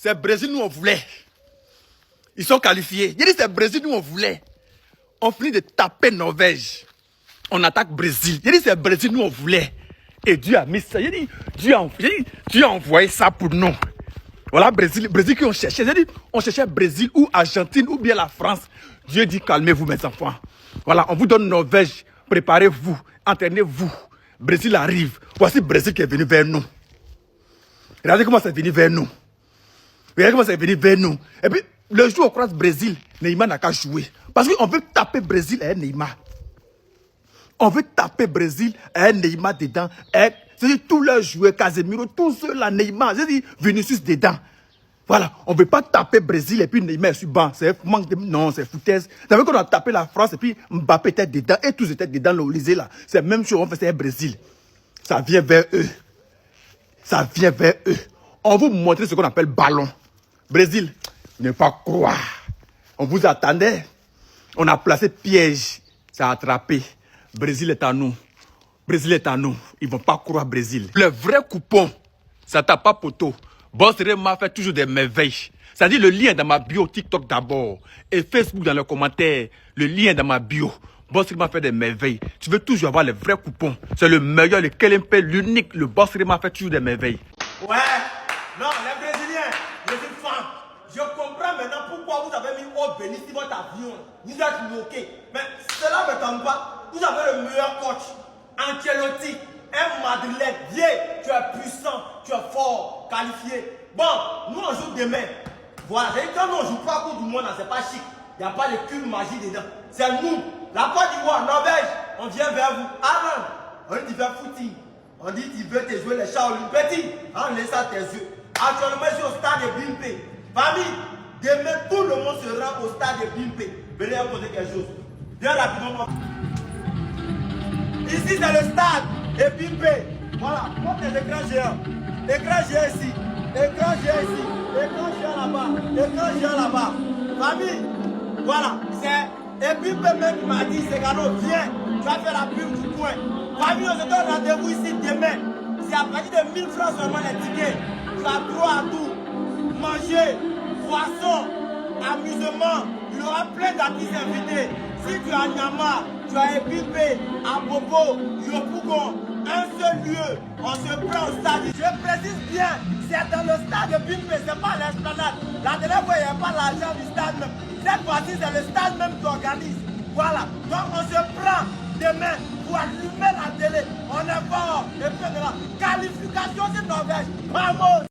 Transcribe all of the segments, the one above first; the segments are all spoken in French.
c'est Brésil, nous on voulait. Ils sont qualifiés. J'ai dit c'est Brésil, nous on voulait. On finit de taper Norvège. On attaque Brésil. J'ai dit c'est Brésil, nous on voulait. Et Dieu a mis ça. J'ai dit Dieu a envoyé ça pour nous. Voilà Brésil qui on cherchait. J'ai dit on cherchait Brésil ou Argentine ou bien la France. Dieu dit calmez-vous mes enfants. Voilà, on vous donne Norvège. Préparez-vous, entraînez-vous. Brésil arrive. Voici Brésil qui est venu vers nous. Regardez comment c'est venu vers nous. Regardez comment c'est venu vers nous. Et puis, le jour où on croise Brésil, Neymar n'a qu'à jouer. Parce qu'on veut taper Brésil et Neymar. On veut taper Brésil et Neymar dedans. C'est-à-dire tous leurs joueurs, Casemiro, tous ceux-là, Neymar, c'est-à-dire Vinicius dedans. Voilà, on ne veut pas taper Brésil et puis Neymar sur banc. C'est manque de... Non, c'est foutaise. Vous savez qu'on a tapé la France et puis Mbappé était dedans et tous étaient dedans, l'Olysée là. C'est la même chose, on fait c'est Brésil. Ça vient vers eux. Ça vient vers eux. On vous montre ce qu'on appelle ballon. Brésil, ne pas croire. On vous attendait. On a placé piège. Ça a attrapé. Brésil est à nous. Brésil est à nous. Ils ne vont pas croire Brésil. Le vrai coupon, ça tape pas poteau. Boss Rema fait toujours des merveilles. C'est-à-dire le lien dans ma bio TikTok d'abord. Et Facebook dans les commentaires. Le lien dans ma bio. Boss Rema fait des merveilles. Tu veux toujours avoir les vrais coupons. C'est le meilleur, le KLMP, l'unique. Le Boss Rema fait toujours des merveilles. Ouais. Non, les Brésiliens, je suis fan. Je comprends maintenant pourquoi vous avez mis au béni sur votre avion. Vous êtes bloqué. Mais cela ne m'étonne pas. Vous avez le meilleur coach. Ancelotti. Un Madrilène. Vieux. Tu es puissant. Tu es fort. Qualifié. Bon, nous on joue demain. Voilà. Quand nous on joue pas à Coupe du Monde, c'est pas chic. Il n'y a pas de cul magie dedans. C'est nous. La Côte d'Ivoire, Norvège, on vient vers vous. Alan, on dit tu fais footing. On dit tu veux te jouer les chats olympiques. On laisse à tes yeux. Actuellement, je suis au stade de Bimpé. Famille, demain, tout le monde sera au stade de Bimpé. Venez poser quelque chose. Viens rapidement. Ici, c'est le stade de Bimpé. Voilà, monte les écrans géants. Écran géant ici. Écran géant ici. Écran géant là-bas. Écran géant là-bas. Famille, voilà, c'est. Et puis, même m'a dit, c'est Gano, viens, tu vas faire la pub du coin. Famille, on se donne rendez-vous ici demain. C'est à partir de 1000 francs seulement les tickets. Tu as droit à tout. Manger, boisson, amusement. Il y aura plein d'artistes invités. Si tu as Nyama, tu as Epipé, Abobo, Yopougon, un seul lieu, on se prend au stade. Je précise bien, c'est dans le stade de Bimpé, c'est pas l'esplanade. La dernière fois, il n'y avait pas l'argent du stade même. Cette fois-ci, c'est le stade même qui organise. Voilà. Donc, on se prend demain pour allumer la télé. On est fort. Et puis, de la qualification de Norvège. Vamos!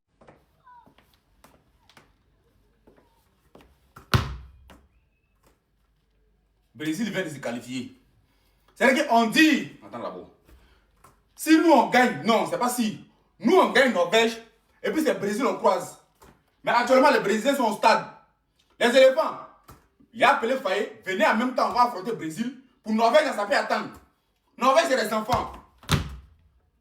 Brésil vient de se qualifier. C'est-à-dire qu'on dit, attends là-bas, si nous on gagne, non, c'est pas si. Nous on gagne Norvège, et puis c'est Brésil on croise. Mais actuellement, les Brésiliens sont au stade. Les éléphants, il a appelé Faye, venez en même temps, on va affronter le Brésil. Pour Norvège, ça peut attendre. Norvège, c'est les enfants.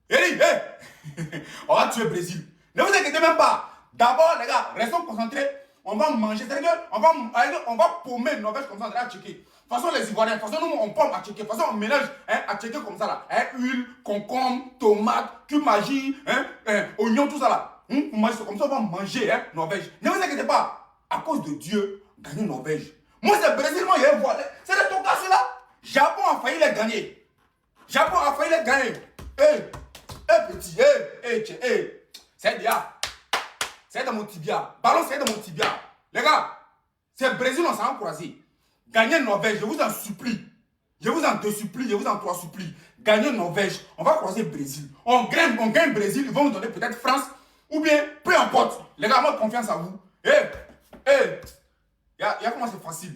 Et dit, hey, on va tuer le Brésil. Ne vous inquiétez même pas. D'abord, les gars, restons concentrés. On va manger. C'est-à-dire on va paumer Norvège comme ça, on va checker. De toute façon, les Ivoiriens, de toute façon, nous, on pompe à checker. De toute façon, on mélange à checker comme ça, là. Huile, concombre, tomate, magie, oignon, tout ça, là. On mange comme ça, on va manger, Norvège. Ne vous inquiétez pas. À cause de Dieu, gagner Norvège. Moi, c'est Brésil, moi, il y a voir. C'est le ton cas, là. Japon a failli les gagner. Japon a failli les gagner. Petit, c'est dia. C'est dans mon tibia. Ballon, c'est dans mon tibia. Les gars, c'est Brésil, on s'en croisé. Gagner Norvège, je vous en supplie. Je vous en deux supplie, je vous en trois supplie. Gagner Norvège, on va croiser Brésil. On gagne Brésil, ils vont nous donner peut-être France. Ou bien, peu importe. Les gars, moi, confiance à vous. Y'a comment c'est facile.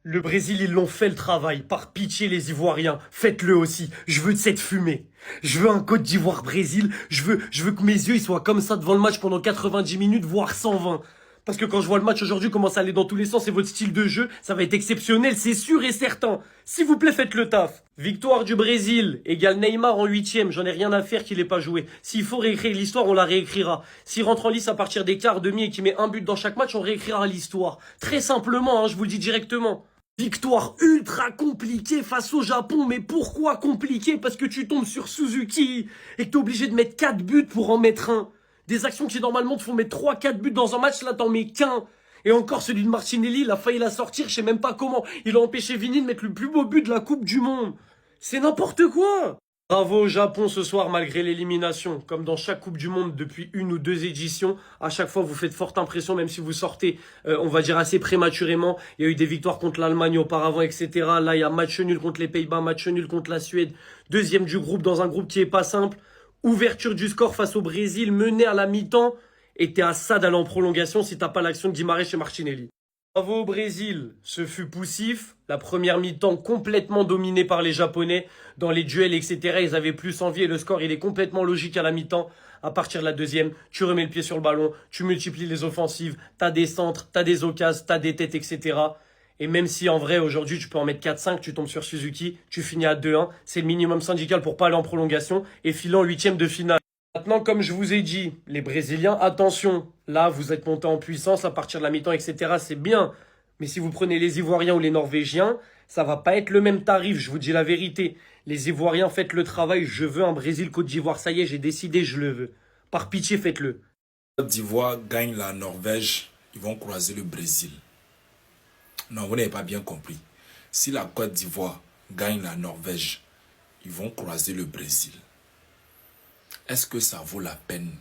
Le Brésil, ils l'ont fait le travail. Par pitié, les Ivoiriens, faites-le aussi. Je veux de cette fumée. Je veux un Côte d'Ivoire-Brésil. Je veux que mes yeux ils soient comme ça devant le match pendant 90 minutes, voire 120. Parce que quand je vois le match aujourd'hui commence à aller dans tous les sens et votre style de jeu, ça va être exceptionnel, c'est sûr et certain. S'il vous plaît, faites le taf. Victoire du Brésil, égale Neymar en 8e. J'en ai rien à faire qu'il n'ait pas joué. S'il faut réécrire l'histoire, on la réécrira. S'il rentre en lice à partir des quarts, demi et qu'il met un but dans chaque match, on réécrira l'histoire. Très simplement, je vous le dis directement. Victoire ultra compliquée face au Japon. Mais pourquoi compliquée? Parce que tu tombes sur Suzuki et que t'es obligé de mettre 4 buts pour en mettre un. Des actions qui normalement te font mettre 3-4 buts dans un match, là t'en mets qu'un. Et encore celui de Martinelli, il a failli la sortir, je sais même pas comment. Il a empêché Vini de mettre le plus beau but de la Coupe du Monde. C'est n'importe quoi. Bravo au Japon ce soir malgré l'élimination. Comme dans chaque Coupe du Monde depuis 1 ou 2 éditions, à chaque fois vous faites forte impression même si vous sortez, on va dire assez prématurément. Il y a eu des victoires contre l'Allemagne auparavant, etc. Là il y a match nul contre les Pays-Bas, match nul contre la Suède. Deuxième du groupe dans un groupe qui est pas simple. Ouverture du score face au Brésil, mené à la mi-temps. Et t'es à ça d'aller en prolongation si t'as pas l'action de Guimarães et Martinelli. Bravo au Brésil, ce fut poussif. La première mi-temps complètement dominée par les Japonais. Dans les duels, etc., ils avaient plus envie et le score, il est complètement logique à la mi-temps. À partir de la deuxième, tu remets le pied sur le ballon, tu multiplies les offensives, t'as des centres, t'as des occasions, t'as des têtes, etc. Et même si en vrai, aujourd'hui, tu peux en mettre 4-5, tu tombes sur Suzuki, tu finis à 2-1. C'est le minimum syndical pour pas aller en prolongation et filer en 8e de finale. Maintenant, comme je vous ai dit, les Brésiliens, attention, là, vous êtes montés en puissance à partir de la mi-temps, etc. C'est bien. Mais si vous prenez les Ivoiriens ou les Norvégiens, ça va pas être le même tarif, je vous dis la vérité. Les Ivoiriens, faites le travail. Je veux un Brésil-Côte d'Ivoire. Ça y est, j'ai décidé, je le veux. Par pitié, faites-le. Côte d'Ivoire gagne la Norvège, ils vont croiser le Brésil. Non, vous n'avez pas bien compris. Si la Côte d'Ivoire gagne la Norvège, ils vont croiser le Brésil. Est-ce que ça vaut la peine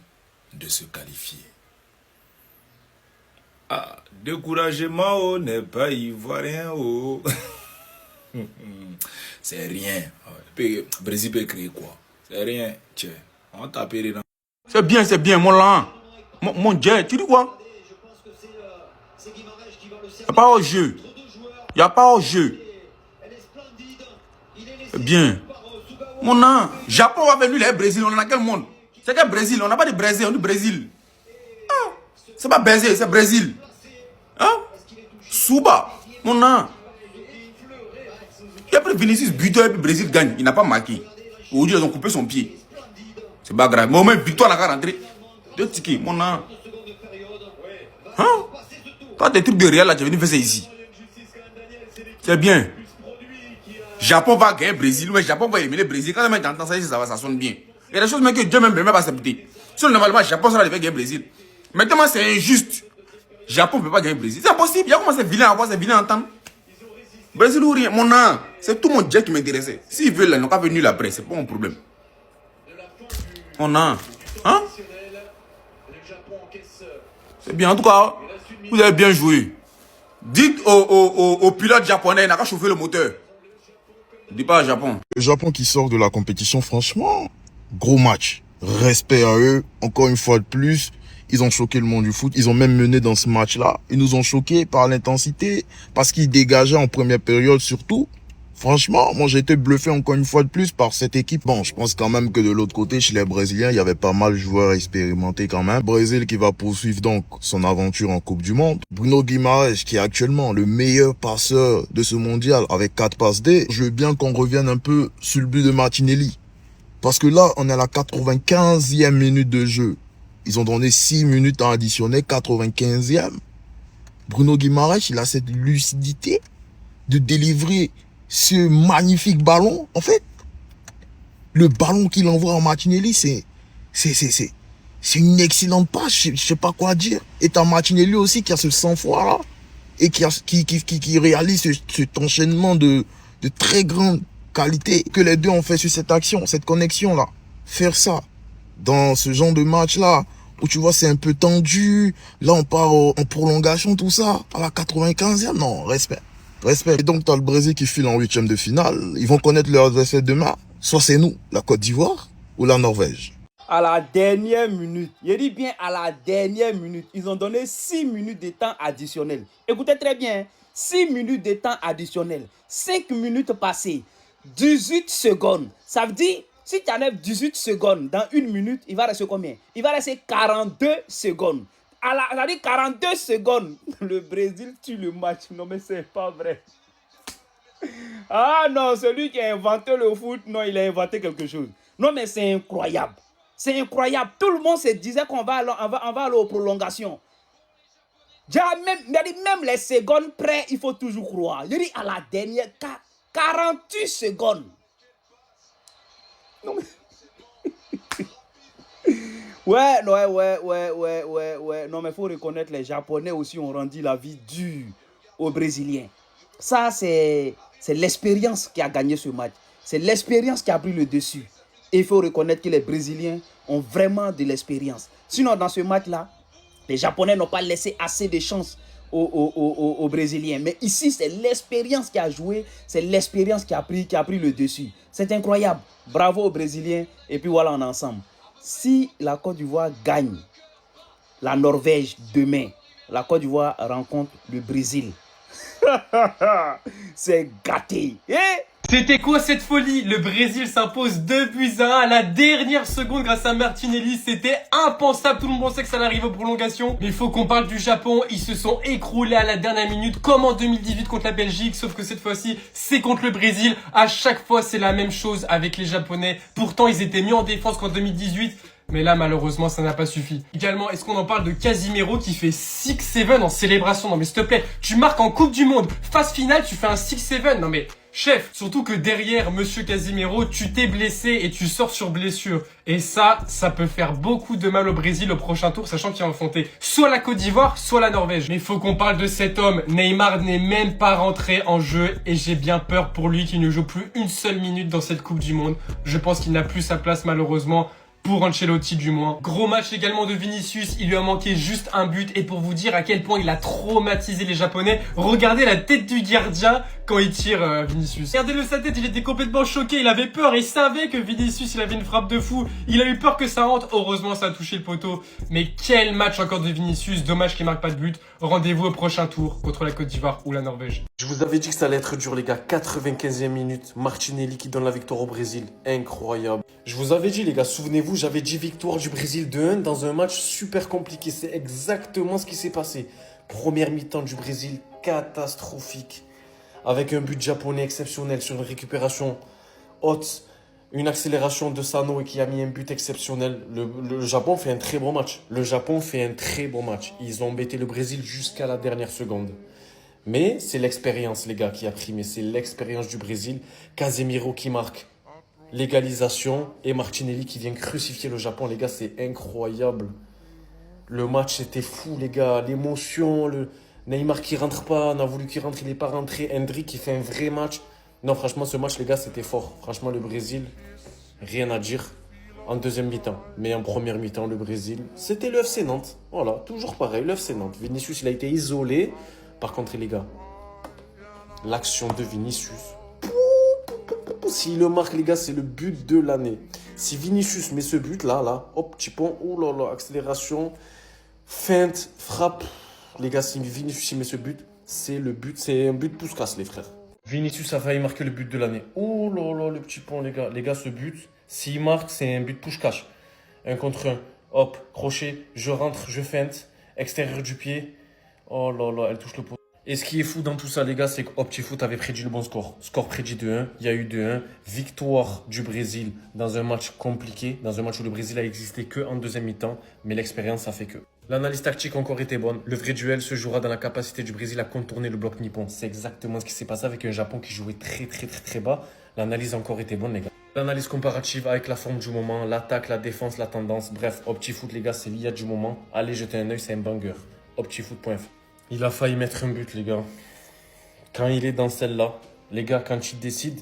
de se qualifier? Ah, découragement, oh, n'est pas ivoirien, oh. C'est rien. Le Brésil peut créer quoi? C'est rien. Tiens, on tape les dents. C'est bien, mon lent. Mon Dieu, tu dis quoi? Il n'y a pas au jeu. Il n'y a pas au jeu. C'est bien. Mon nom, Japon va venir, les Brésil, on est dans quel monde? C'est quel Brésil? On n'a pas de Brésil, on dit Brésil. Ah, c'est pas Brésil, c'est Brésil. Hein? Souba, mon nom. Et après Vinicius buteur et puis Brésil gagne. Il n'a pas marqué. Aujourd'hui, ils ont coupé son pied. C'est pas grave. Mais au moins, victoire n'a qu'à rentrer. 2 tickets, mon nom. Hein? Toi, des trucs de réel là, tu es venu faire ça ici. C'est bien. Japon va gagner Brésil, mais Japon va éliminer Brésil. Quand même, t'entends ça, ça sonne bien. Il y a des choses même que Dieu même ne peut pas accepter. Sinon, normalement, Japon sera gagner Brésil. Maintenant, c'est injuste. Japon ne peut pas gagner Brésil. C'est impossible. Il y a comment c'est vilain à voir, c'est vilain à entendre. Brésil ou rien. Mon nom, c'est tout mon Dieu qui m'intéressait. S'ils veulent, ils n'ont pas venu après. C'est pas mon problème. Mon nom. Hein? C'est bien. En tout cas, vous avez bien joué. Dites au pilote japonais, il n'a qu'à chauffer le moteur. Dis pas au Japon. Le Japon qui sort de la compétition, franchement, gros match. Respect à eux. Encore une fois de plus, ils ont choqué le monde du foot. Ils ont même mené dans ce match-là. Ils nous ont choqués par l'intensité, parce qu'ils dégageaient en première période surtout. Franchement, moi j'ai été bluffé encore une fois de plus par cette équipe. Bon, je pense quand même que de l'autre côté, chez les Brésiliens, il y avait pas mal de joueurs expérimentés quand même. Brésil qui va poursuivre donc son aventure en Coupe du Monde. Bruno Guimarães qui est actuellement le meilleur passeur de ce mondial avec 4 passes D. Je veux bien qu'on revienne un peu sur le but de Martinelli. Parce que là, on est à la 95e minute de jeu. Ils ont donné 6 minutes à additionner, 95e. Bruno Guimarães, il a cette lucidité de délivrer ce magnifique ballon. En fait, le ballon qu'il envoie à Martinelli, c'est une excellente passe. Je sais pas quoi dire. Et t'as Martinelli aussi qui a ce sang-froid là et qui réalise cet enchaînement de très grande qualité que les deux ont fait sur cette action, cette connexion là. Faire ça dans ce genre de match là où tu vois c'est un peu tendu. Là on part en prolongation, tout ça à la 95e. Non, respect. Respect. Et donc, tu as le Brésil qui file en 8e de finale. Ils vont connaître leur adversaire demain. Soit c'est nous, la Côte d'Ivoire ou la Norvège. À la dernière minute, je dis bien à la dernière minute, ils ont donné 6 minutes de temps additionnel. Écoutez très bien, 6 minutes de temps additionnel. 5 minutes passées, 18 secondes. Ça veut dire, si tu enlèves 18 secondes dans 1 minute, il va rester combien? Il va rester 42 secondes. Ça dit 42 secondes, le Brésil tue le match. Non mais c'est pas vrai. Ah non, celui qui a inventé le foot, non, il a inventé quelque chose. Non mais c'est incroyable. C'est incroyable. Tout le monde se disait qu'on va aller aux prolongations. Même les secondes près, il faut toujours croire. Je dis à la dernière, 48 secondes. Non mais... Ouais. Non, mais il faut reconnaître, les Japonais aussi ont rendu la vie dure aux Brésiliens. Ça, c'est l'expérience qui a gagné ce match. C'est l'expérience qui a pris le dessus. Et il faut reconnaître que les Brésiliens ont vraiment de l'expérience. Sinon, dans ce match-là, les Japonais n'ont pas laissé assez de chance aux Brésiliens. Mais ici, c'est l'expérience qui a joué, c'est l'expérience qui a pris le dessus. C'est incroyable. Bravo aux Brésiliens. Et puis voilà, on est ensemble. Si la Côte d'Ivoire gagne la Norvège demain, la Côte d'Ivoire rencontre le Brésil. C'est gâté. C'était quoi cette folie? Le Brésil s'impose 2-1 à la dernière seconde grâce à Martinelli. C'était impensable. Tout le monde pensait que ça allait arriver aux prolongations. Mais il faut qu'on parle du Japon. Ils se sont écroulés à la dernière minute comme en 2018 contre la Belgique. Sauf que cette fois-ci, c'est contre le Brésil. À chaque fois, c'est la même chose avec les Japonais. Pourtant, ils étaient mieux en défense qu'en 2018. Mais là, malheureusement, ça n'a pas suffi. Également, est-ce qu'on en parle de Casimiro qui fait 6-7 en célébration? Non mais s'il te plaît, tu marques en Coupe du Monde. Phase finale, tu fais un 6-7. Non mais... Chef, surtout que derrière Monsieur Casimiro, tu t'es blessé et tu sors sur blessure. Et ça peut faire beaucoup de mal au Brésil au prochain tour, sachant qu'il va affronter soit la Côte d'Ivoire, soit la Norvège. Mais il faut qu'on parle de cet homme. Neymar n'est même pas rentré en jeu et j'ai bien peur pour lui qu'il ne joue plus une seule minute dans cette Coupe du Monde. Je pense qu'il n'a plus sa place malheureusement. Pour Ancelotti du moins. Gros match également de Vinicius, il lui a manqué juste un but et pour vous dire à quel point il a traumatisé les Japonais, regardez la tête du gardien quand il tire Vinicius. Regardez-le sa tête, il était complètement choqué, il avait peur, il savait que Vinicius il avait une frappe de fou, il a eu peur que ça rentre, heureusement ça a touché le poteau. Mais quel match encore de Vinicius, dommage qu'il marque pas de but. Rendez-vous au prochain tour contre la Côte d'Ivoire ou la Norvège. Je vous avais dit que ça allait être dur les gars, 95e minute, Martinelli qui donne la victoire au Brésil, incroyable. Je vous avais dit les gars, souvenez-vous, j'avais dit victoire du Brésil 2-1 dans un match super compliqué, c'est exactement ce qui s'est passé. Première mi-temps du Brésil, catastrophique, avec un but japonais exceptionnel sur une récupération haute, une accélération de Sano et qui a mis un but exceptionnel. Le Japon fait un très bon match, ils ont embêté le Brésil jusqu'à la dernière seconde. Mais c'est l'expérience les gars qui a primé, c'est l'expérience du Brésil, Casemiro qui marque. L'égalisation et Martinelli qui vient crucifier le Japon, les gars, c'est incroyable. Le match était fou, les gars. L'émotion, le Neymar qui rentre pas, on a voulu qu'il rentre, il n'est pas rentré. Hendrick qui fait un vrai match. Non, franchement, ce match, les gars, c'était fort. Franchement, le Brésil, rien à dire en deuxième mi-temps. Mais en première mi-temps, le Brésil, c'était le FC Nantes. Voilà, toujours pareil, le FC Nantes. Vinicius, il a été isolé. Par contre, les gars, l'action de Vinicius... S'il le marque, les gars, c'est le but de l'année. Si Vinicius met ce but là, hop, petit pont, oh là là, accélération, feinte, frappe. Les gars, si Vinicius met ce but, c'est un but pouce-casse, les frères. Vinicius a failli marquer le but de l'année. Oh là là, le petit pont, les gars. Les gars, ce but, s'il marque, c'est un but push-cash. 1 contre 1. Hop, crochet, je rentre, je feinte, extérieur du pied. Oh là là, elle touche le pot. Et ce qui est fou dans tout ça, les gars, c'est que OptiFoot avait prédit le bon score. Score prédit 2-1, il y a eu 2-1. Victoire du Brésil dans un match compliqué, dans un match où le Brésil a existé que en deuxième mi-temps, mais l'expérience a fait que. L'analyse tactique encore était bonne. Le vrai duel se jouera dans la capacité du Brésil à contourner le bloc nippon. C'est exactement ce qui s'est passé avec un Japon qui jouait très bas. L'analyse encore était bonne, les gars. L'analyse comparative avec la forme du moment, l'attaque, la défense, la tendance. Bref, OptiFoot, les gars, c'est l'IA du moment. Allez jeter un œil, c'est un banger. OptiFoot.fr. Il a failli mettre un but, les gars. Quand il est dans celle-là, les gars, quand il décide,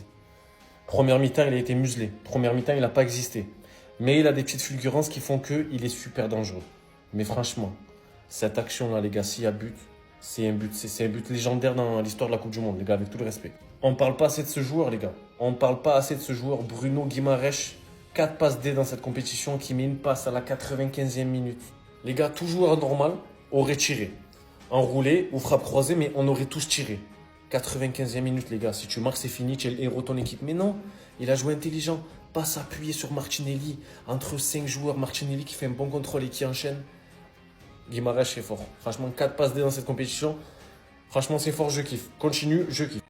première mi-temps, il a été muselé. Première mi-temps, il n'a pas existé. Mais il a des petites fulgurances qui font qu'il est super dangereux. Mais franchement, cette action-là, les gars, s'il y a but, c'est un but légendaire dans l'histoire de la Coupe du Monde, les gars, avec tout le respect. On ne parle pas assez de ce joueur, les gars. On ne parle pas assez de ce joueur, Bruno Guimaraes. 4 passes D dans cette compétition qui met une passe à la 95e minute. Les gars, tout joueur normal aurait tiré. Enroulé ou frappe croisée, mais on aurait tous tiré. 95e minute, les gars. Si tu marques, c'est fini, tu es le héros de ton équipe. Mais non, il a joué intelligent. Pas s'appuyer sur Martinelli. Entre 5 joueurs, Martinelli qui fait un bon contrôle et qui enchaîne. Guimaraes est fort. Franchement, 4 passes D dans cette compétition. Franchement, c'est fort, je kiffe. Continue, je kiffe.